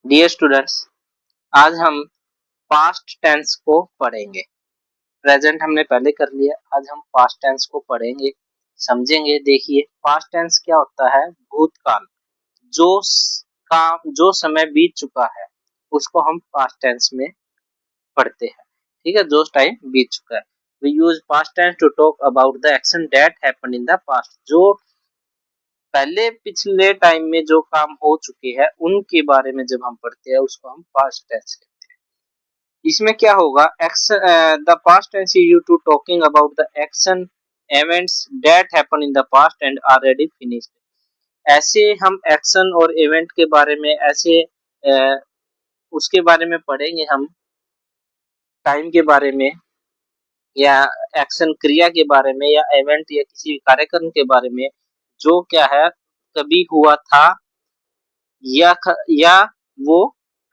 Dear students, आज हम past tense को पढ़ेंगे। प्रेजेंट हमने पहले कर लिया, आज हम पास्ट टेंस को पढ़ेंगे, समझेंगे। देखिए, पास्ट टेंस क्या होता है? भूतकाल। जो समय बीत चुका है उसको हम पास्ट टेंस में पढ़ते हैं। ठीक है, जो टाइम बीत चुका है। We use past tense to talk about the action that happened in the past. जो पहले पिछले टाइम में जो काम हो चुके हैं उनके बारे में जब हम पढ़ते हैं उसको हम पास्ट टेंस कहते हैं। इसमें क्या होगा? Action, the past tense is you to talking about the action events that happen in the past and already finished. ऐसे हम एक्शन और इवेंट के बारे में उसके बारे में पढ़ेंगे हम, टाइम के बारे में या एक्शन क्रिया के बारे में या इवेंट या किसी कार्यक्रम के बारे में जो क्या है कभी हुआ था या वो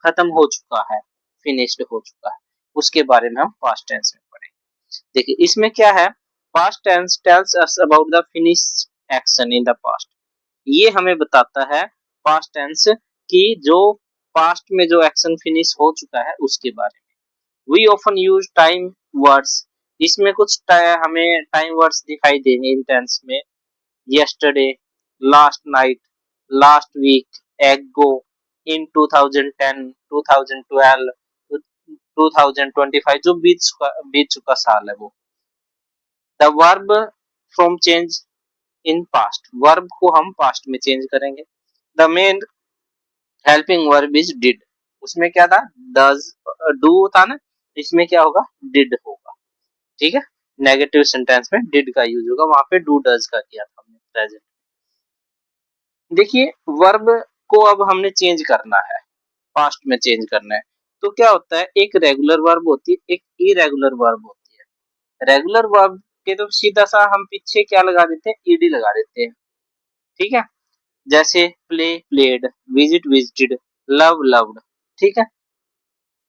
खत्म हो चुका है, फिनिश्ड हो चुका है, उसके बारे में हम पास्ट टेंस में पढ़ेंगे। देखिए, इसमें क्या है? Past tense tells us about the finished action in the past. ये हमें बताता है पास्ट टेंस कि जो पास्ट में जो एक्शन फिनिश हो चुका है उसके बारे में। We often use time words. इसमें हमें टाइम वर्ड्स दिखाई देंगे इन टेंस में। yesterday, last night, last week, ago, in 2010, 2012, 2025, जो बीत चुका साल है वो। The verb from change in past. Verb को हम पास्ट में चेंज करेंगे। The main helping verb is did. उसमें क्या था? डज, डू था ना, इसमें क्या होगा? डिड होगा। ठीक है, नेगेटिव सेंटेंस में डिड का यूज होगा, वहां पे डू डज का किया था हमने प्रेजेंट। देखिए, वर्ब को अब हमने चेंज करना है, पास्ट में चेंज करना है। तो क्या होता है? एक रेगुलर वर्ब होती है, एक इरेगुलर वर्ब होती है। रेगुलर वर्ब के तो सीधा सा हम पीछे क्या लगा देते हैं? ईडी लगा देते हैं। ठीक है, जैसे play played, visit visited, love loved. ठीक है,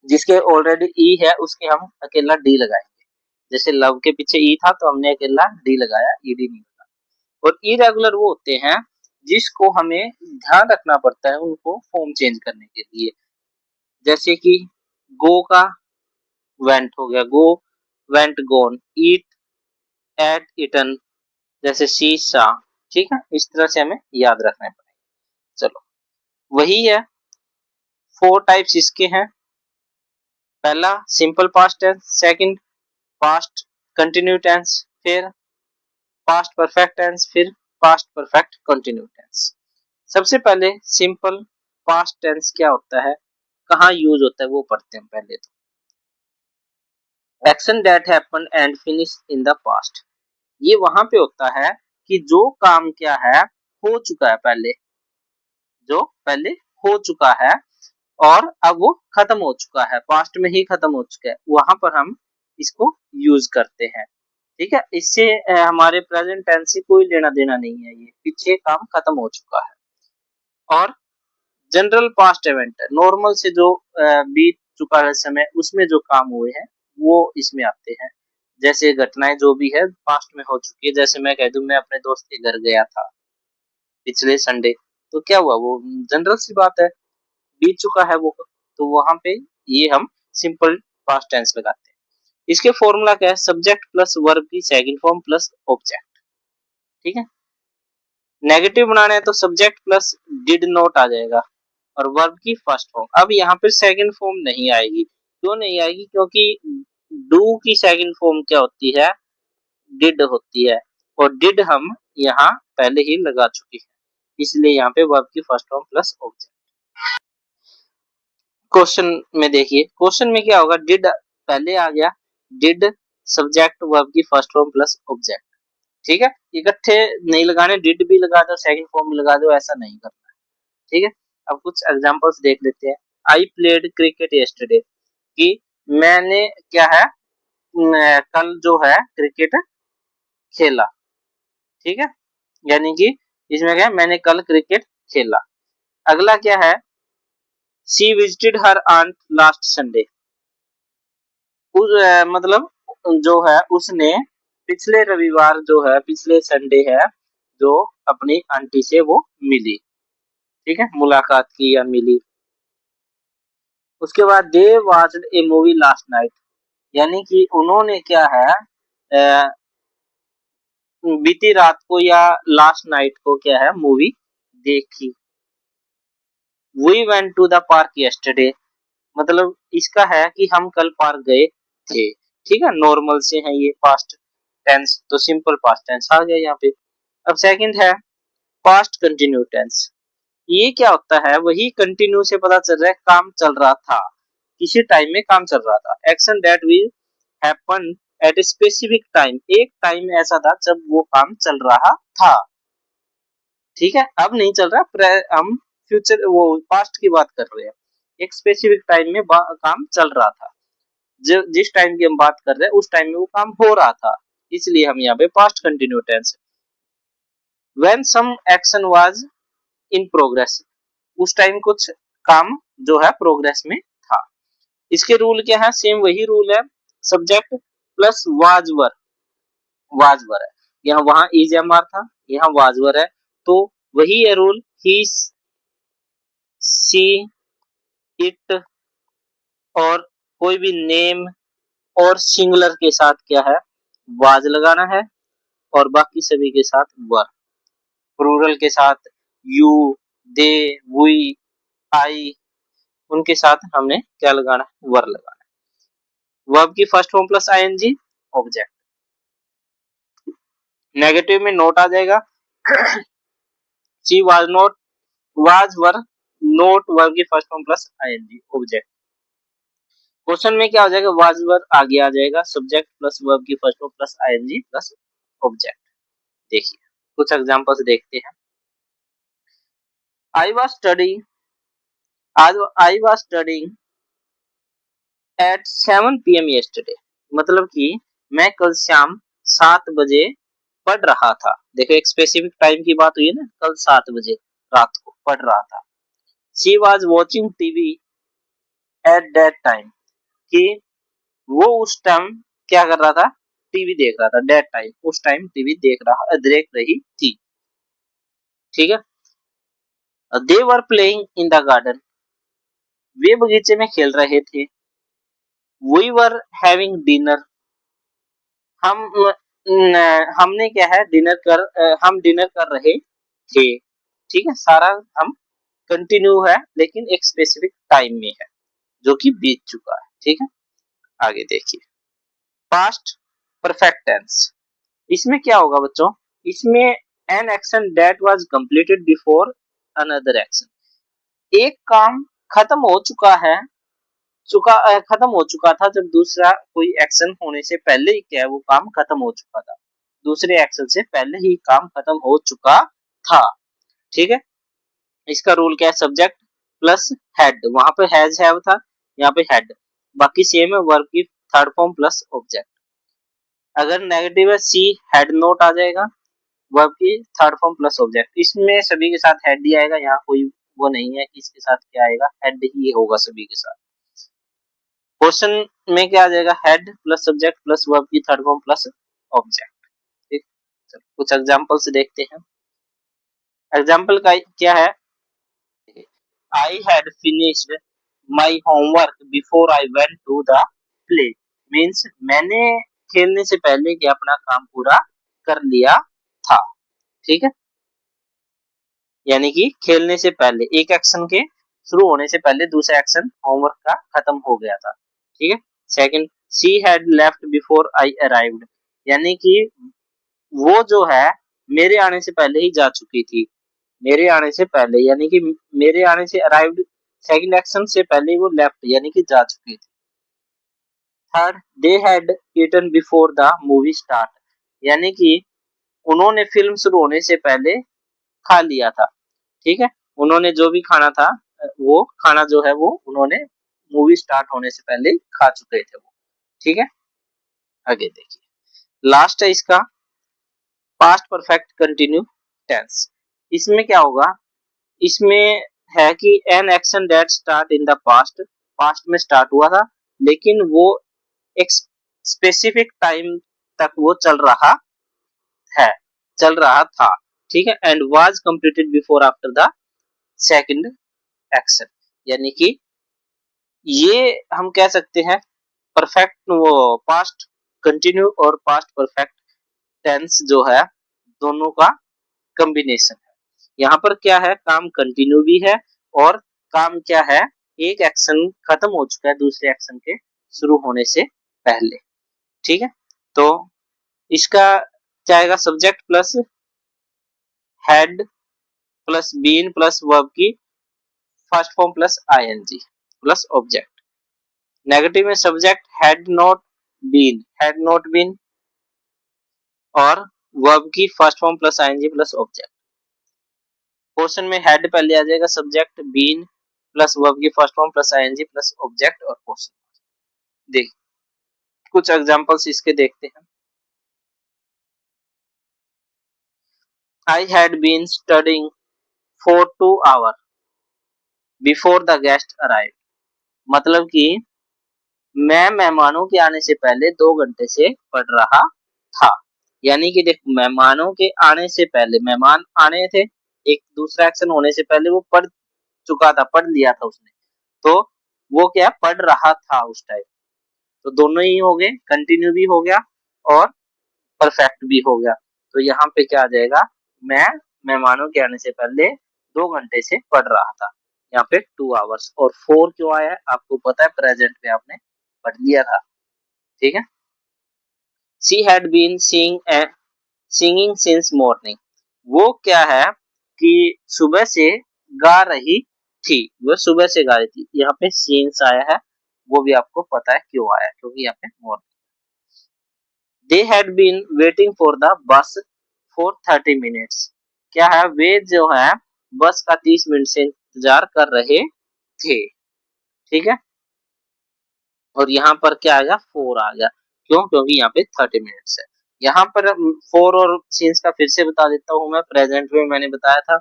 जिसके ऑलरेडी ई है उसके हम अकेला डी लगाएंगे। जैसे लव के पीछे ई था तो हमने अकेला डी लगाया, ईडी नहीं लगा। और इरेगुलर वो होते हैं जिसको हमें ध्यान रखना पड़ता है उनको फॉर्म चेंज करने के लिए। जैसे कि गो का वेंट हो गया, गो वेंट गोन, ईट एट इटन, जैसे सी सा। ठीक है, इस तरह से हमें याद रखना पड़ेगा। चलो, वही है। 4 टाइप्स इसके हैं। पहला simple past tense, second past continue tense, फिर पास्ट परफेक्ट टेंस, फिर पास्ट परफेक्ट कंटिन्यू टेंस। सबसे पहले सिंपल पास्ट टेंस क्या होता है, कहाँ यूज होता है वो पढ़ते हैं पहले। तो action that happen and finish in the past. ये वहां पे होता है कि जो काम क्या है हो चुका है पहले, जो पहले हो चुका है और अब वो खत्म हो चुका है, पास्ट में ही खत्म हो चुका है, वहां पर हम इसको यूज करते हैं। ठीक है, इससे हमारे प्रेजेंट टेंस से कोई लेना देना नहीं है, ये पीछे काम खत्म हो चुका है। और जनरल पास्ट इवेंट है, नॉर्मल से जो बीत चुका है समय, उसमें जो काम हुए हैं वो इसमें आते हैं। जैसे घटनाएं जो भी है पास्ट में हो चुकी है, जैसे मैं कह दूं मैं अपने दोस्त के घर गया था पिछले संडे, तो क्या हुआ? वो जनरल सी बात है, बीत चुका है वो, तो वहां पे ये हम सिंपल पास्ट टेंस लगाते हैं। इसके फॉर्मूला क्या है? सब्जेक्ट प्लस वर्ब की सेकंड फॉर्म प्लस ऑब्जेक्ट। ठीक है, नेगेटिव बनाना है तो सब्जेक्ट प्लस डिड नॉट आ जाएगा और वर्ब की फर्स्ट फॉर्म। अब यहाँ पे सेकंड फॉर्म नहीं आएगी। क्यों नहीं आएगी? क्योंकि डू की सेकंड फॉर्म क्या होती है? डिड होती है, और डिड हम यहाँ पहले ही लगा चुके हैं, इसलिए यहाँ पे वर्ब की first form plus object. Question में देखिए, क्वेश्चन में क्या होगा? डिड पहले आ गया, डिड सब्जेक्ट वर्ब की फर्स्ट फॉर्म प्लस ऑब्जेक्ट। ठीक है, इकट्ठे नहीं लगाने, डिड भी लगा दो सेकंड फॉर्म में लगा दो, ऐसा नहीं करना। ठीक है, अब कुछ एग्जांपल्स देख लेते हैं। आई प्लेड क्रिकेट यस्टरडे, कि मैंने क्या है कल जो है क्रिकेट खेला। ठीक है, यानी कि इसमें क्या है? मैंने कल क्रिकेट खेला। अगला क्या है? She visited her aunt last Sunday. मतलब जो है उसने पिछले रविवार जो है, पिछले संडे है, जो अपनी आंटी से वो मिली। ठीक है, मुलाकात की या मिली। उसके बाद दे watched a movie last night, यानी कि उन्होंने क्या है बीती रात को या लास्ट नाइट को क्या है मूवी देखी। We went to the park yesterday, मतलब इसका है कि हम कल पार्क गए थे। ठीक है, नॉर्मल से है ये पास्ट टेंस, तो सिंपल पास्ट टेंस आ गया यहाँ पे। अब सेकंड है पास्ट कंटिन्यू टेंस। ये क्या होता है, वही कंटिन्यू से पता चल रहा है काम चल रहा था, किसी टाइम में काम चल रहा था। Action that will happen at a specific time, एक टाइम ऐसा था जब वो काम चल रहा था। ठीक है, अब नहीं चल रहा, हम फ्यूचर वो पास्ट की बात कर रहे हैं। एक स्पेसिफिक टाइम में काम चल रहा था, जो जिस टाइम की हम बात कर रहे हैं उस टाइम में वो काम हो रहा था, इसलिए हम यहाँ पे past continue tense. When some action was in progress, उस टाइम कुछ काम जो है प्रोग्रेस में था। इसके रूल क्या है, सेम वही रूल है, सब्जेक्ट प्लस वाजवर, वाजवर है, यहाँ वहां इज एम आर था, यहाँ वाजवर है, तो वही है रूल, ही सी इट, और कोई भी नेम और सिंगुलर के साथ क्या है वाज लगाना है, और बाकी सभी के साथ वर। प्लूरल के साथ यू, दे, वी, आई, उनके साथ हमने क्या लगाना है, वर लगाना है। वर्ब की first form plus ING object. Negative में नोट आ जाएगा she was not, was were, not verb की first form plus ING object. Question में क्या हो जाएगा, वाज वर आगे आ जाएगा, सब्जेक्ट प्लस वर्ब की first form plus ING plus object. देखिए कुछ एग्जांपल्स देखते हैं। I was studying, I was studying at 7 PM yesterday, मतलब कि मैं कल शाम 7 बजे पढ़ रहा था। देखो एक स्पेसिफिक टाइम की बात हुई है ना, कल 7 बजे रात को पढ़ रहा था। She was watching TV eight that time, कि वो उस टाइम क्या कर रहा था, टीवी देख रहा था। दैट टाइम, उस टाइम टीवी देख रही थी। ठीक है, they were playing in the garden, वे बगीचे में खेल रहे थे। वी वर हैविंग डिनर, हम हमने क्या है हम डिनर कर रहे थे। ठीक है, सारा हम कंटिन्यू है लेकिन एक स्पेसिफिक टाइम में है जो कि बीत चुका है। ठीक है, आगे देखिए पास्ट परफेक्ट टेंस। इसमें क्या होगा बच्चों, इसमें an action that was completed before another action, एक काम खत्म हो चुका है, खत्म हो चुका था जब दूसरा कोई एक्शन होने से पहले ही क्या है वो काम खत्म हो चुका था, दूसरे एक्शन से पहले ही काम खत्म हो चुका था। ठीक है, इसका रूल क्या है, सब्जेक्ट प्लस हेड, वहां पे हैज हैव था, यहाँ पे हेड, बाकी सेम है, वर्ब की थर्ड फॉर्म प्लस ऑब्जेक्ट। अगर नेगेटिव है सी हेड नोट आ जाएगा, वर्ब की थर्ड फॉर्म प्लस ऑब्जेक्ट। इसमें सभी के साथ हेड ही आएगा, यहाँ कोई वो नहीं है कि इसके साथ क्या आएगा, हेड ही होगा सभी के साथ। क्वेश्चन में क्या आ जाएगा, head plus subject plus verb की थर्ड फॉर्म प्लस ऑब्जेक्ट। ठीक, कुछ एग्जांपल से देखते हैं। एग्जांपल का क्या है, I had finished my homework before I went to the play, means मैंने खेलने से पहले क्या अपना काम पूरा कर लिया था। ठीक है, यानी कि खेलने से पहले एक एक्शन के शुरू होने से पहले दूसरा एक्शन होमवर्क का खत्म हो गया था। ठीक है, second she had left before I arrived, यानी कि वो जो है मेरे आने से पहले ही जा चुकी थी, मेरे आने से पहले, यानी कि मेरे आने से अराइव्ड सेकंड एक्शन से पहले वो लेफ्ट यानी कि जा चुकी थी। Third they had eaten before the movie start, यानी कि उन्होंने फिल्म शुरू होने से पहले खा लिया था। ठीक है, उन्होंने जो भी खाना था वो खाना जो है वो उन्होंने मूवी स्टार्ट होने से पहले खा चुके थे वो। ठीक है, आगे देखिए लास्ट है इसका पास्ट परफेक्ट कंटिन्यू टेंस। इसमें क्या होगा, इसमें है कि an action that start in the past, past में स्टार्ट हुआ था लेकिन वो एक स्पेसिफिक टाइम तक वो है चल रहा था। ठीक है, and was completed before after the second action, यानी कि ये हम कह सकते हैं परफेक्ट वो पास्ट कंटिन्यू और पास्ट परफेक्ट टेंस जो है दोनों का कॉम्बिनेशन है। यहाँ पर क्या है, काम कंटिन्यू भी है और काम क्या है, एक एक्शन खत्म हो चुका है दूसरे एक्शन के शुरू होने से पहले। ठीक है, तो इसका क्या आएगा, subject plus had plus been plus verb की first form plus ING plus object. Negative में सब्जेक्ट हैड नॉट बीन और वर्ब की first form plus ING plus object. Question में हेड पहले आ जाएगा, सब्जेक्ट बीन प्लस वर्ब की first form plus ING plus object और क्वेश्चन। देख कुछ एग्जांपल्स इसके देखते हैं। I had been studying for 2 hours before the guest arrived। मतलब कि मैं मेहमानों के आने से पहले 2 घंटे से पढ़ रहा था। यानी कि देख, मेहमानों के आने से पहले मेहमान आने थे, एक दूसरा एक्शन होने से पहले वो पढ़ चुका था, पढ़ लिया था उसने, तो वो क्या पढ़ रहा था उस टाइम। तो दोनों ही हो गए, कंटिन्यू भी हो गया और परफेक्ट भी हो गया। तो यहाँ पे क्या आ जाएगा, मैं मेहमानों के आने से पहले 2 घंटे से पढ़ रहा था। यहाँ पे 2 आवर्स और 4 क्यों आया है, आपको पता है, प्रेजेंट में आपने पढ़ लिया था। ठीक है, she had been singing since morning. वो क्या है कि सुबह से गा रही थी, वो सुबह से गा रही थी। यहाँ पे सिंस आया है, वो भी आपको पता है क्यों आया, क्योंकि यहाँ पे morning. They had been waiting for the bus for 30 minutes. क्या है, वे जो है बस का 30 मिनट से इंतजार कर रहे थे। ठीक है, और यहाँ पर क्या आ गया, 4 आ गया, क्यों, क्योंकि यहाँ पे 30 मिनट्स है। यहाँ पर 4 और सीन्स का फिर से बता देता हूँ मैं, प्रेजेंट में मैंने बताया था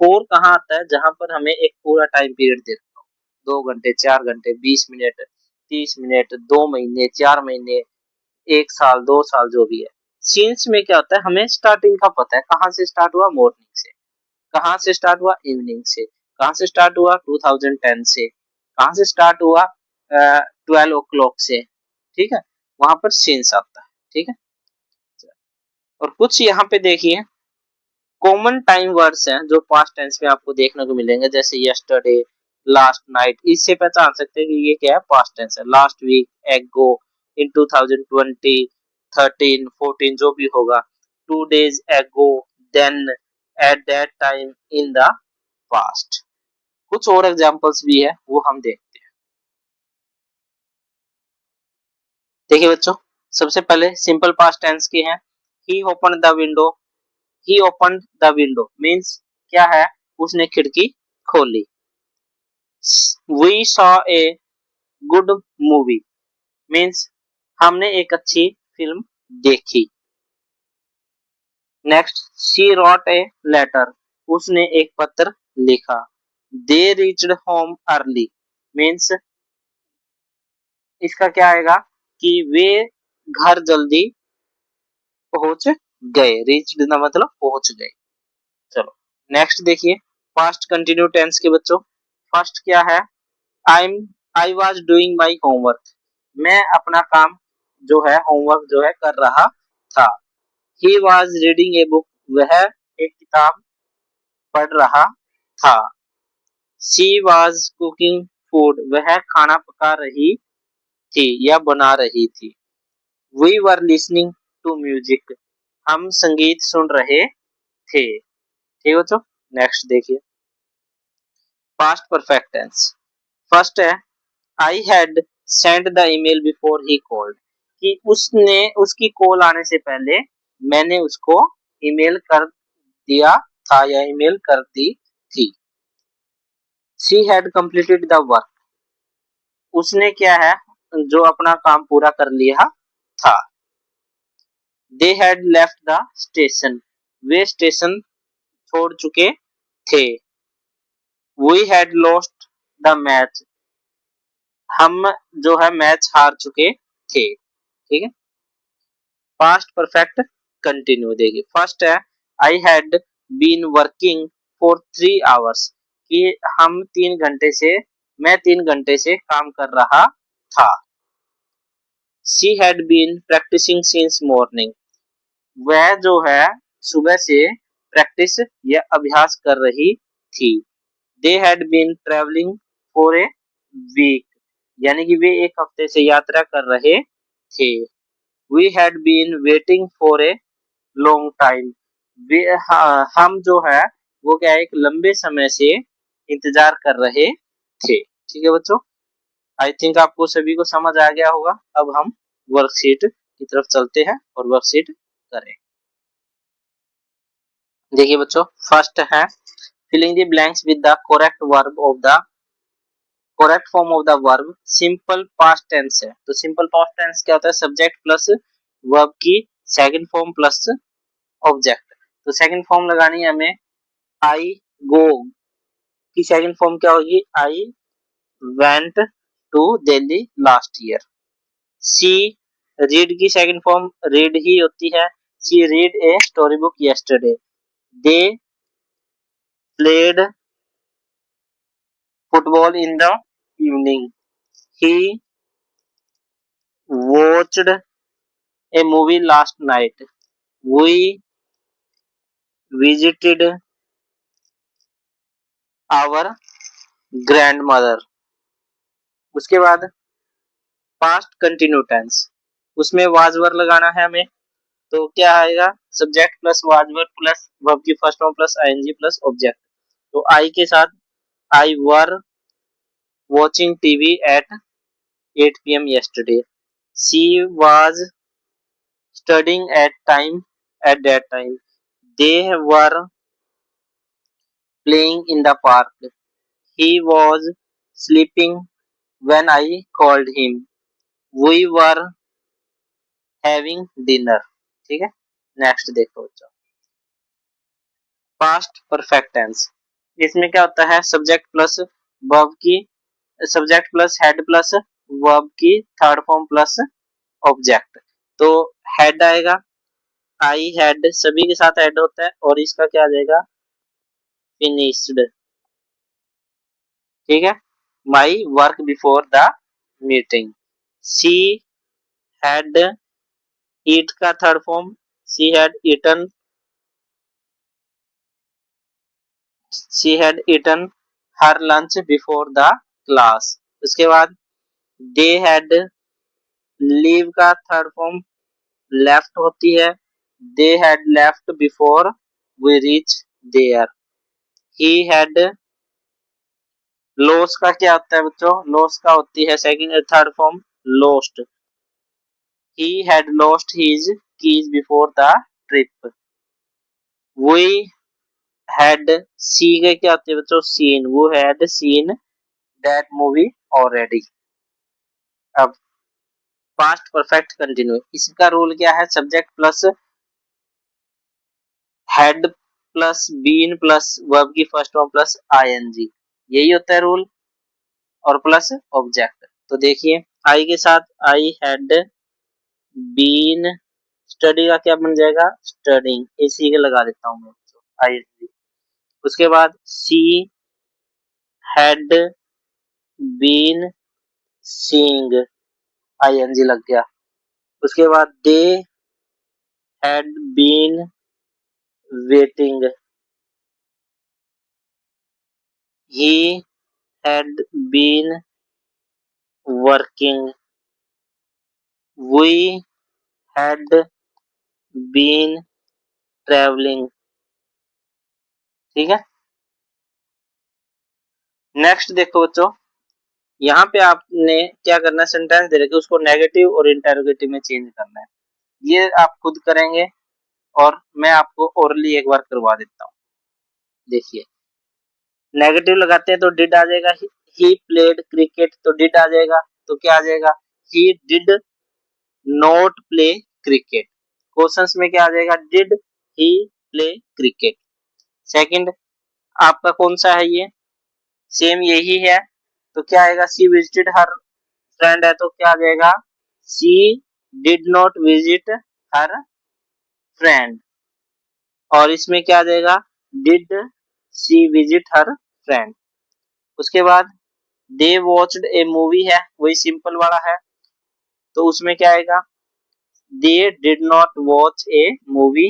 4 कहाँ आता है, जहां पर हमें एक पूरा टाइम पीरियड देता हूँ, 2 घंटे, 4 घंटे, 20 मिनट, 30 मिनट, 2 महीने, 4 महीने, 1 साल, 2 साल, जो भी है। सीन्स में क्या होता है, हमें स्टार्टिंग का पता है, कहाँ से स्टार्ट हुआ, मॉर्निंग से, कहाँ से स्टार्ट हुआ, इवनिंग से, कहाँ से स्टार्ट हुआ, 2010 से, कहाँ से स्टार्ट हुआ, 12 o'clock से। ठीक है, वहां पर सीन्स आता है। ठीक है, और कुछ यहाँ पे देखिए कॉमन टाइम वर्ड्स हैं जो पास्ट टेंस में आपको देखने को मिलेंगे, जैसे यस्टरडे, लास्ट नाइट। इससे पहचान सकते हैं कि ये क्या है, पास्ट टेंस है। लास्ट वीक, एगो, इन 2020, 13, 14, जो भी होगा, 2 days ago, then, at that time, in the past. कुछ और एग्जांपल्स भी है, वो हम देखते हैं। देखिए बच्चों, सबसे पहले सिंपल पास्ट टेंस के हैं। He open the window, he open the window means क्या है, उसने खिड़की खोली। We saw a good movie means हमने एक अच्छी फिल्म देखी। Next, she wrote a letter, उसने एक पत्र लिखा। They reached home early means इसका क्या आएगा कि वे घर जल्दी पहुंच गए। रीच्ड ना मतलब पहुंच गए। चलो नेक्स्ट देखिए, पास्ट कंटिन्यू टेंस के बच्चों। फर्स्ट क्या है, I was doing my homework, मैं अपना काम जो है, होमवर्क जो है कर रहा था। He was reading a book, वह एक किताब पढ़ रहा था। शी वॉज कुकिंग फूड, वह खाना पका रही थी या बना रही थी। We were listening to music, हम संगीत सुन रहे थे। ठीक है बच्चों, नेक्स्ट देखिए, पास्ट परफेक्ट टेंस। फर्स्ट है, I had send the email before he called, कि उसने उसकी कॉल आने से पहले मैंने उसको ईमेल कर दिया था या ईमेल कर दी थी। She had completed the work, उसने क्या है जो अपना काम पूरा कर लिया था। They had left the station, वे स्टेशन छोड़ चुके थे। We had lost the match, हम जो है मैच हार चुके थे। ठीक है, पास्ट परफेक्ट कंटिन्यू देखिए। फर्स्ट है, I had been working for 3 hours, कि हम 3 घंटे से मैं 3 घंटे से काम कर रहा था। She had been practicing since morning. वह जो है सुबह से प्रैक्टिस या अभ्यास कर रही थी। They had been traveling for a week. यानी कि वे एक हफ्ते से यात्रा कर रहे थे। We had been waiting for a long time. हम जो है वो क्या है, एक लंबे समय से इंतजार कर रहे थे। ठीक है बच्चों, आई थिंक आपको सभी को समझ आ गया होगा। अब हम वर्कशीट की तरफ चलते हैं और वर्कशीट करें। देखिए बच्चों, फर्स्ट है filling the blanks with the correct form of the verb. Simple past tense है, तो सिंपल पास्ट टेंस क्या होता है, सब्जेक्ट प्लस वर्ब की सेकंड फॉर्म प्लस ऑब्जेक्ट। तो सेकंड फॉर्म लगानी है हमें। आई गो की सेकंड फॉर्म क्या होगी, I went to Delhi last year. She read की सेकंड फॉर्म रीड ही होती है। She read a story book yesterday. They played football in the evening. He watched a movie last night. We visited our grandmother. उसके बाद past continue tense, उसमें was were लगाना है हमें। तो क्या आएगा, subject plus was were plus verb की first form plus ING plus object. तो आई के साथ I were watching TV at 8 p.m. yesterday. She was studying at that time. They were playing in the park. He was sleeping when I called him. We were having dinner. ठीक है, next देखो बच्चों, past perfect tense. इसमें क्या होता है, subject plus verb की subject plus had plus verb की थर्ड फॉर्म प्लस ऑब्जेक्ट। तो हेड आएगा, आई हैड सभी के साथ ऐड होता है और इसका क्या आ जाएगा, फिनिश्ड। ठीक है, my work before the meeting. She had eat का third form, she had eaten her lunch before the class. उसके बाद दे हैड लीव का थर्ड फॉर्म लेफ्ट होती है। They had left before we reach there. He had loss का क्या होता है बच्चों, लॉस का होती है second third form lost. He had lost his keys before the trip. We had see के क्या होती है बच्चों, सीन। वो had seen that movie already. अब पास्ट परफेक्ट कंटिन्यू, इसका रूल क्या है, subject plus had plus been plus verb की फर्स्ट फॉर्म प्लस आईएनजी, यही होता है रूल, और प्लस ऑब्जेक्ट। तो देखिए आई के साथ आई हैड बीन, स्टडी का क्या बन जाएगा, स्टडिंग, इसी के लगा देता हूँ मैं आई। उसके बाद she had been seeing, ING लग गया। उसके बाद they had been waiting. He had been working. We had been travelling. ठीक है, नेक्स्ट देखो बच्चों, यहाँ पे आपने क्या करना है, सेंटेंस दे रखे उसको नेगेटिव और इंटेरोगेटिव में चेंज करना है। ये आप खुद करेंगे और मैं आपको ओरली एक बार करवा देता हूँ। देखिए, नेगेटिव लगाते हैं तो डिड आ जाएगा, ही प्लेड क्रिकेट तो डिड आ जाएगा। तो क्या आ जाएगा, he did not play cricket. Questions में क्या आ जाएगा, did he play cricket. Second आपका कौन सा है, ये सेम यही है। तो क्या आएगा, सी विजिटेड हर फ्रेंड है तो क्या आ जाएगा, she did not visit her friend. और इसमें क्या आ जाएगा, did she visit her friend. उसके बाद दे वॉच्ड ए मूवी है, वही सिंपल वाला है, तो उसमें क्या आएगा, they did not watch A movie.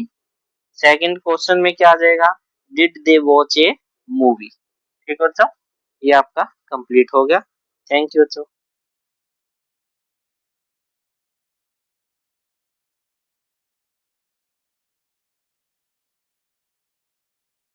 Second question में क्या आ जाएगा, did they watch A movie. ठीक है बच्चों, ये आपका कंप्लीट हो गया। थैंक यू बच्चों।